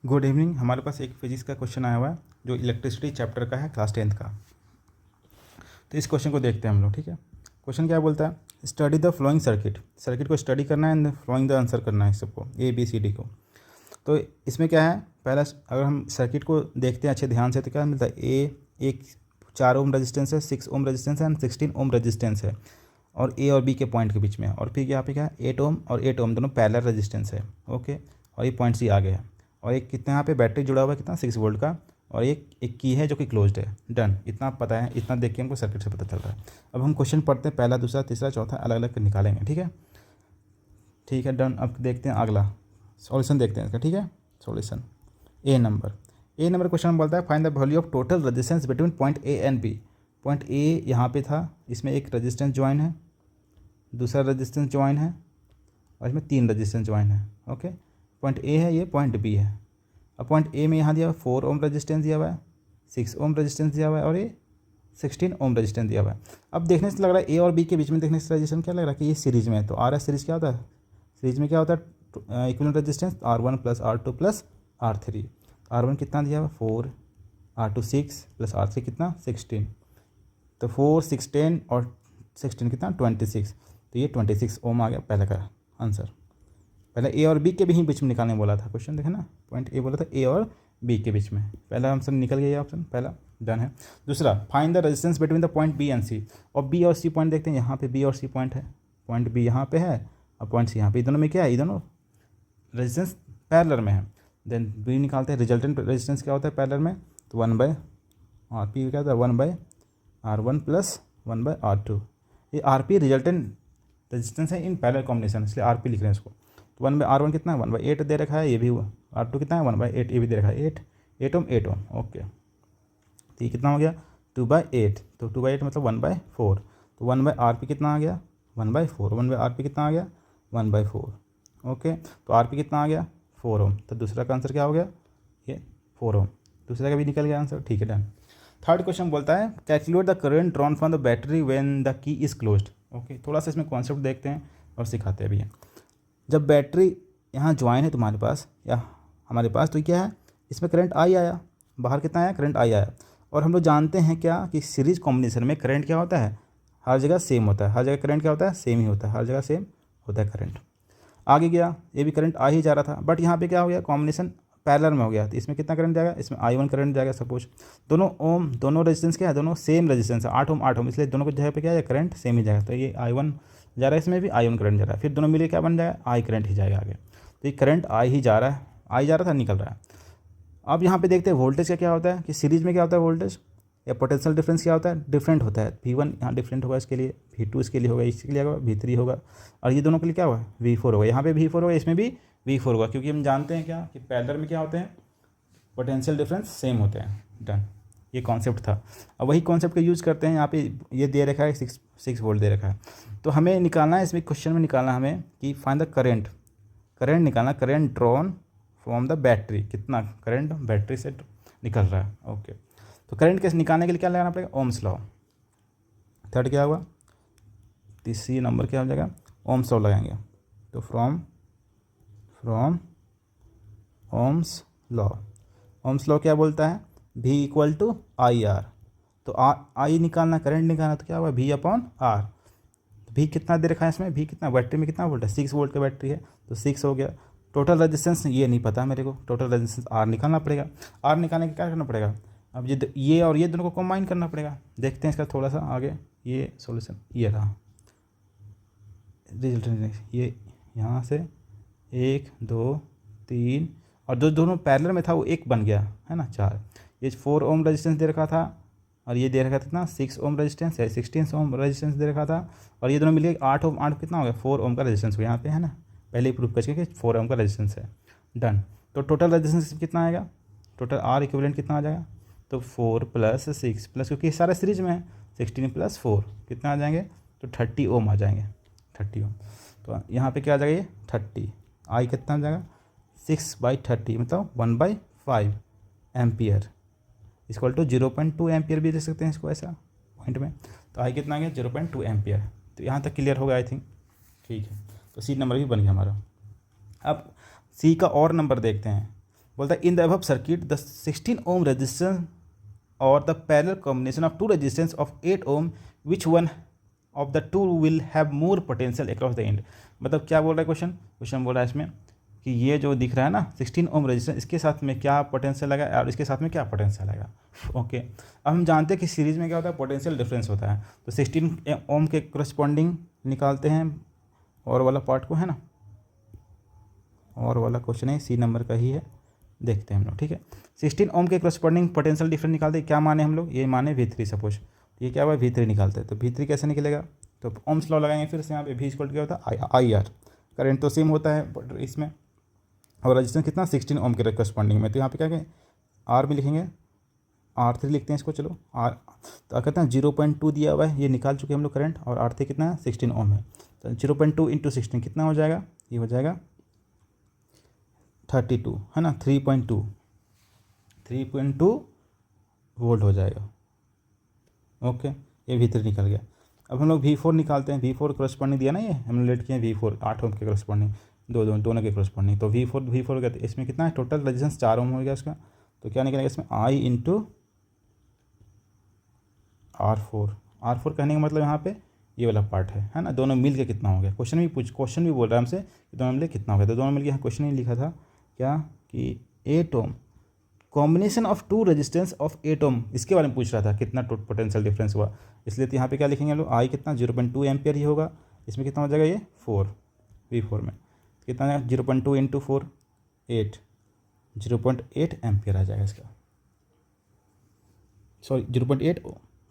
Good evening. हमारे पास एक physics का क्वेश्चन आया हुआ है जो इलेक्ट्रिसिटी चैप्टर का है, क्लास 10th का। तो इस क्वेश्चन को देखते हैं हम लोग। ठीक है, क्वेश्चन क्या बोलता है, study the flowing circuit. Circuit को स्टडी करना है एंड फ्लोइंग द आंसर करना है सबको, ए बी सी डी को। तो इसमें क्या है, पहला अगर हम सर्किट को देखते हैं अच्छे ध्यान से तो क्या मिलता है, एक 4 ओम रेजिस्टेंस है, 6 ओम रेजिस्टेंस है एंड 16 ओम रेजिस्टेंस है, और ए और बी के पॉइंट के बीच में है। और फिर यहाँ पे क्या है, 8 ओम और 8 ओम दोनों पैरेलल रेजिस्टेंस है। ओके, और ये पॉइंट सी आगे है, और एक कितना यहाँ पे बैटरी जुड़ा हुआ है, कितना 6 वोल्ट का, और एक की है जो कि क्लोज्ड है। डन, इतना आप पता है, इतना देख के हमको सर्किट से पता चल रहा है। अब हम क्वेश्चन पढ़ते हैं, पहला दूसरा तीसरा चौथा अलग अलग निकालेंगे। ठीक है, ठीक है, डन। अब देखते हैं अगला सॉल्यूशन, देखते हैं इसका। ठीक है, सॉल्यूशन ए नंबर क्वेश्चन बोलता है find the value of total resistance between point A and B. Point A यहाँ पे था, इसमें एक रेजिस्टेंस ज्वाइन है, दूसरा रेजिस्टेंस ज्वाइन है, और इसमें 3 रेजिस्टेंस ज्वाइन है। ओके, पॉइंट ए है ये, पॉइंट बी है। अब पॉइंट ए में यहाँ दिया हुआ 4 ओम रेजिस्टेंस दिया हुआ है, 6 ओम रेजिस्टेंस दिया हुआ है, और ये 16 ओम रेजिस्टेंस दिया हुआ है। अब देखने से लग रहा है ए और बी के बीच में देखने से रेजिस्टेंस क्या लग रहा है कि ये सीरीज में है। तो आर एस सीरीज क्या होता है, सीरीज में क्या होता है, equivalent resistance R1 plus R2 plus R3। R1 कितना दिया हुआ 4, R2 6 प्लस R3 कितना 16। तो 4 16 और 16 कितना 26। तो ये 26 ओम आ गया पहले का आंसर। पहले ए और बी के भी बीच में निकालने बोला था क्वेश्चन, देखे ना, पॉइंट ए बोला था ए और बी के बीच में। पहला आंसर निकल गया, ये ऑप्शन पहला डन है। दूसरा find the resistance between the point B and C. और बी और सी पॉइंट देखते हैं, यहाँ पे बी और सी पॉइंट है, पॉइंट बी यहाँ पे है और पॉइंट सी यहाँ पे, दोनों में क्या है, ये दोनों रेजिस्टेंस पैरेलल में है। देन बी निकालते हैं, रिजल्टेंट रेजिस्टेंस क्या होता है पैरेलल में, तो 1/RP क्या होता है, 1/R1 प्लस 1/R2। ये RP रिजल्टेंट रेजिस्टेंस है इन पैरेलल कॉम्बिनेशन, इसलिए RP लिख रहे हैं इसको। तो 1/R1 कितना है, 1/8 दे रखा है, ये भी हुआ। R2 कितना है 1/8, ये भी दे रखा है 8 ओम 8 ओम। ओके, तो ये कितना हो गया 2/8। तो 2/8 मतलब 1/4। तो 1/RP कितना आ गया 1/4, 1/RP कितना आ गया 1/4। ओके, तो RP कितना आ गया 4 ओम। तो दूसरा का आंसर क्या हो गया, ये 4 ओम। दूसरा का भी निकल गया आंसर। ठीक है, डन। थर्ड क्वेश्चन बोलता है calculate the current drawn from the battery when the key is closed. Okay, थोड़ा सा इसमें कॉन्सेप्ट देखते हैं और सिखाते हैं भी। जब बैटरी यहाँ ज्वाइन है तुम्हारे पास या हमारे पास, तो क्या है, इसमें करंट आई आया, बाहर कितना आया, करंट आई आया। और हम लोग जानते हैं क्या कि सीरीज कॉम्बिनेशन में करंट क्या होता है, हर जगह सेम होता है, हर जगह करंट क्या होता है, सेम ही होता है, हर जगह सेम होता है करंट। आगे गया, ये भी करंट आ ही जा रहा था, बट यहाँ पे क्या हो गया, कॉम्बिनेशन पैरेलल में हो गया। तो इसमें कितना करंट जाएगा, इसमें I1 करंट जाएगा। सपोज दोनों रेजिस्टेंस क्या है, दोनों सेम रेजिस्टेंस है, 8 ओम 8 ओम, इसलिए दोनों को जगह पे क्या है, करंट सेम ही जाएगा। तो ये I1 जा रहा है, इसमें भी I1 करंट जा रहा है, फिर दोनों मिले क्या बन जाएगा, I करंट ही जाएगा आगे। तो ये करंट आई ही जा रहा है, आई जा रहा था, निकल रहा है। अब यहाँ पे देखते हैं वोल्टेज का क्या होता है, कि सीरीज में क्या होता है वोल्टेज या पोटेंशियल डिफरेंस क्या होता है, डिफरेंट होता है। V1 यहाँ डिफरेंट होगा इसके लिए, V2 इसके लिए होगा, इसके लिए होगा V3 होगा, और ये दोनों के लिए क्या होगा V4 होगा। यहाँ पे V4 होगा, इसमें भी V4 होगा, क्योंकि हम जानते हैं क्या कि पैरेलल में क्या होते हैं, पोटेंशियल डिफरेंस सेम होते हैं। डन, ये कॉन्सेप्ट था। अब वही कॉन्सेप्ट का यूज़ करते हैं। यहाँ पे ये दे रखा है 6 वोल्ट दे रखा है, तो हमें निकालना है, इसमें क्वेश्चन में निकालना हमें कि फाइंड द करंट निकालना, current drawn from the battery, कितना करंट बैटरी से निकल रहा है। ओके, तो करंट कैसे निकालने के लिए क्या लगाना पड़ेगा, ओम्स लॉ। थर्ड क्या होगा, तीसरी नंबर क्या हो जाएगा, ओम्स लॉ लगाएंगे। तो फ्रॉम ओम्स लॉ क्या बोलता है, V = IR। तो आई निकालना, करंट निकालना, तो क्या होगा V/R। V कितना दे रखा है इसमें, V कितना, बैटरी में कितना वोल्ट है, 6 वोल्ट का बैटरी है, तो 6 हो गया। टोटल रेजिस्टेंस ये नहीं पता मेरे को, टोटल रेजिस्टेंस R निकालना पड़ेगा। R निकालने के क्या करना पड़ेगा, अब ये और ये दोनों को कंबाइन करना पड़ेगा। देखते हैं इसका थोड़ा सा आगे, ये सॉल्यूशन ये रहा रिजल्ट, ये यहाँ से 1 2 3, और दोनों पैरेलल में था वो एक बन गया है ना, 4। ये 4 ओम रेजिस्टेंस दे रखा था, और ये दे रखा था कितना 6 ओम रेजिस्टेंस है, 16 ओम रेजिस्टेंस दे रखा था, और ये दोनों मिले 8 ओम, 8 कितना हो गया 4 ओम का रेजिस्टेंस हो यहाँ पे है ना, पहले ही प्रूफ करके कि 4 ओम का रेजिस्टेंस है। डन, तो टोटल रेजिस्टेंस कितना आएगा, टोटल R इक्विवेलेंट कितना आ जाएगा, तो 4 + 6 प्लस, क्योंकि सारा सीरीज में है, 16 + 4 कितना आ जाएंगे, तो 30 ओम आ जाएंगे, 30 ओम। तो यहाँ पे क्या आ जाएगा, ये 30, आई कितना आ जाएगा 6/30 मतलब 1/5 एम्पियर = 0.2 एम्पियर भी दे सकते हैं इसको ऐसा पॉइंट में। तो आई कितना आ गया 0.2 एम्पियर। तो यहाँ तक क्लियर होगा आई थिंक, ठीक है। तो सी नंबर भी बन गया हमारा। अब सी का और नंबर देखते हैं। बोलता है in the above circuit the 16 ohm resistance और the parallel combination of two resistance of 8 ohm which one of the two will have more potential across the end. मतलब क्या बोल रहा है क्वेश्चन, क्वेश्चन बोल रहा है इसमें कि ये जो दिख रहा है ना 16 ओम रेजिस्टेंस, इसके साथ में क्या पोटेंशियल लगा और इसके साथ में क्या पोटेंशियल लगा। ओके, अब हम जानते हैं कि सीरीज़ में क्या होता है, पोटेंशियल डिफरेंस होता है। तो 16 ओम के करस्पॉन्डिंग निकालते हैं और वाला पार्ट को, है ना, और वाला क्वेश्चन है सी नंबर का ही है, देखते हैं हम लोग। ठीक है, 16 ओम के करस्पॉन्डिंग पोटेंशियल डिफरेंस निकालते हैं। क्या माने हम लोग, ये माने V3 सपोज, ये क्या हुआ V3 निकालते हैं। तो V3 कैसे निकलेगा, तो ओम्स लॉ लगाएंगे फिर से यहाँ पे। V इक्वल क्या होता है IR, करंट तो सेम होता है इसमें, और रजिस्टेंस कितना 16 ओम के करस्पॉन्डिंग में। तो यहाँ पे क्या कहें R में लिखेंगे, R3 लिखते हैं इसको, चलो R तो कहते हैं 0.2 दिया हुआ है, ये निकाल चुके हैं हम लोग करंट, और R3 कितना है 16 ओम है। तो 0.2 इंटू 16 कितना हो जाएगा, ये हो जाएगा 32, है ना, 3.2 वोल्ट हो जाएगा। ओके, ये V3 निकल गया। अब हम लोग V4 निकालते हैं। V4 करस्पॉन्डिंग दिया ना, ये हम लोग लेट किए हैं V4 8 ओम के करस्पॉन्डिंग, दोनों के करस्पॉन्डिंग। तो V4 कहते हैं, इसमें कितना है टोटल रेजिस्टेंस 4 ओम हो गया उसका। तो क्या निकलेगा इसमें I इंटू R4 कहने का मतलब यहाँ पे ये वाला पार्ट है ना। दोनों मिल के कितना हो गया, क्वेश्चन भी बोल रहा है हमसे कि दोनों मिल के कितना हो गया। तो दोनों मिल के यहाँ क्वेश्चन ही लिखा था क्या कि 8 ohm combination of two resistance of 8 ohm, इसके बारे में पूछ रहा था कितना पोटेंशियल डिफरेंस हुआ। इसलिए तो यहाँ पे क्या लिखेंगे हम लोग, आई कितना 0.2 एम्पियर ही होगा। इसमें कितना हो जाएगा ये 4, V4 में कितना है 0.2 इंटू 4 8, 0.8 एम्पियर आ जाएगा इसका, सॉरी 0.8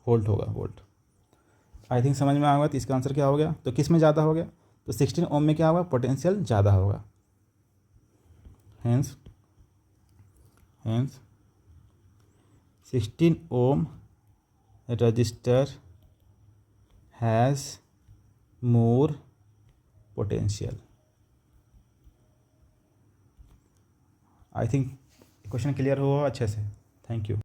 वोल्ट होगा, वोल्ट। आई थिंक समझ में आ गया। तो इसका आंसर क्या हो गया, तो किस में ज़्यादा हो गया, तो 16 ओम में क्या होगा, पोटेंशियल ज़्यादा होगा। Hence 16 ohm resistor has more potential। I think question clear हुआ अच्छे से। Thank you.